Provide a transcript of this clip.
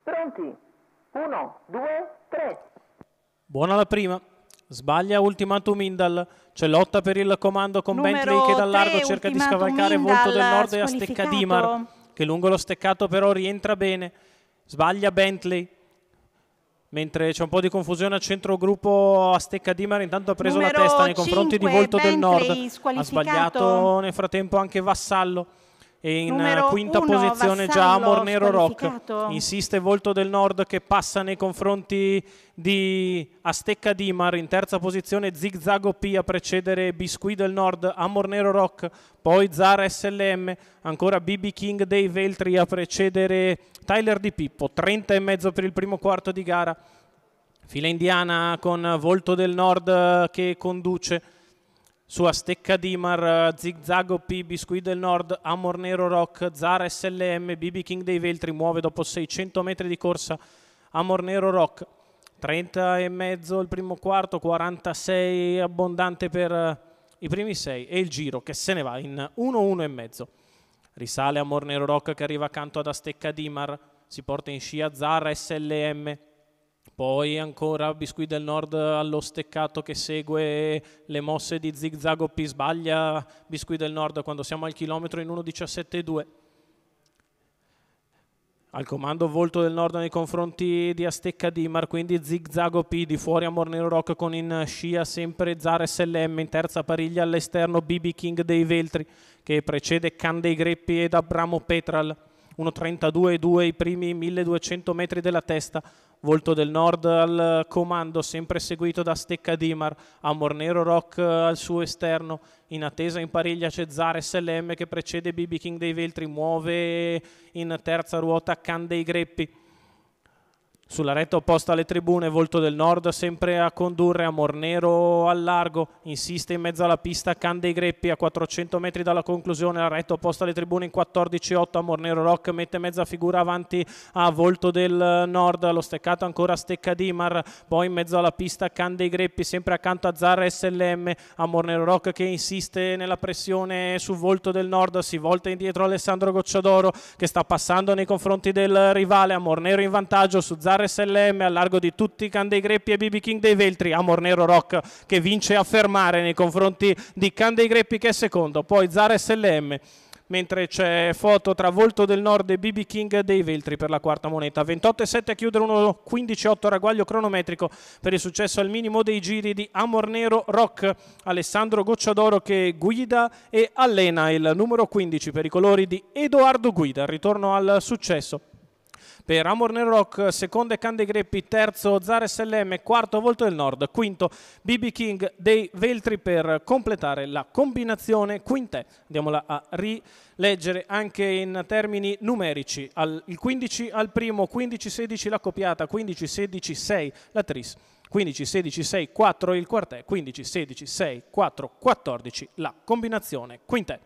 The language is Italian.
Pronti? 1, 2, 3. Buona la prima. Sbaglia Ultimatum Indal. C'è lotta per il comando con Numero Bentley che dal largo 3, cerca di Ultimatum scavalcare Volto del Indal, Nord e Astecca Dimar, che lungo lo steccato però rientra bene. Sbaglia Bentley. Mentre c'è un po' di confusione al centro gruppo, Astecca Dimar intanto ha preso Numero la testa nei confronti 5, di Volto del Bentley, Nord. Ha squalificato. sbagliato nel frattempo anche Vassallo. E in Numero quinta 1, posizione già Vassallo, Amor Nero Rock. squalificato. Insiste Volto del Nord che passa nei confronti di Astecca Dimar. In terza posizione Zig Zag OP a precedere Biscuit del Nord, Amor Nero Rock, poi Zara SLM, ancora BB King dei Veltri a precedere Tyler Di Pippo. 30,5 per il primo quarto di gara. Fila indiana con Volto del Nord che conduce. Su Astecca Dimar, Zig Zag OP, Biscuit del Nord, Amor Nero Rock, Zara SLM, BB King dei Veltri muove dopo 600 metri di corsa Amor Nero Rock. 30,5 il primo quarto, 46 abbondante per i primi 6 e il giro che se ne va in 1-1,5. Risale Amor Nero Rock che arriva accanto ad Astecca Dimar, si porta in scia Zara SLM. Poi ancora Biscuit del Nord allo steccato che segue le mosse di Zig Zag OP. Sbaglia Biscuit del Nord quando siamo al chilometro in 1,17,2. Al comando Volto del Nord nei confronti di Astecca Dimar, quindi Zig Zag OP di fuori Amor Nero Rock con in scia sempre Zara SLM. In terza pariglia all'esterno BB King dei Veltri che precede Can dei Greppi ed Abramo Petral. 1,32,2 i primi 1200 metri della testa. Volto del Nord al comando, sempre seguito da Astecca Dimar. Amor Nero Rock al suo esterno. In attesa in pariglia c'è Zara SLM che precede BB King dei Veltri. Muove in terza ruota Can dei Greppi. Sulla retta opposta alle tribune Volto del Nord sempre a condurre, Amor Nero al largo, insiste in mezzo alla pista Can dei Greppi a 400 metri dalla conclusione. La retta opposta alle tribune in 14,8, Amor Nero Rock mette mezza figura avanti a Volto del Nord, allo steccato ancora Astecca Dimar, poi in mezzo alla pista Can dei Greppi sempre accanto a Zara SLM. Amor Nero Rock che insiste nella pressione su Volto del Nord, si volta indietro Alessandro Gocciadoro che sta passando nei confronti del rivale. Amor Nero in vantaggio su Zara SLM, al largo di tutti Can dei Greppi e BB King dei Veltri. Amor Nero Rock che vince a fermare nei confronti di Can dei Greppi che è secondo, poi Zara SLM, mentre c'è foto tra Volto del Nord e BB King dei Veltri per la quarta moneta. 28,7 a chiudere, 1,15,8 ragguaglio cronometrico per il successo al minimo dei giri di Amor Nero Rock. Alessandro Gocciadoro che guida e allena il numero 15 per i colori di Edoardo Guida. Ritorno al successo per Amor Nero Rock, secondo è Can dei Greppi, terzo Zara SLM, quarto Volto del Nord, quinto BB King dei Veltri per completare la combinazione quintè. Andiamola a rileggere anche in termini numerici. Il 15 al primo, 15-16 la coppiata, 15-16-6 la tris, 15-16-6-4 il quartè, 15-16-6-4-14 la combinazione quintè.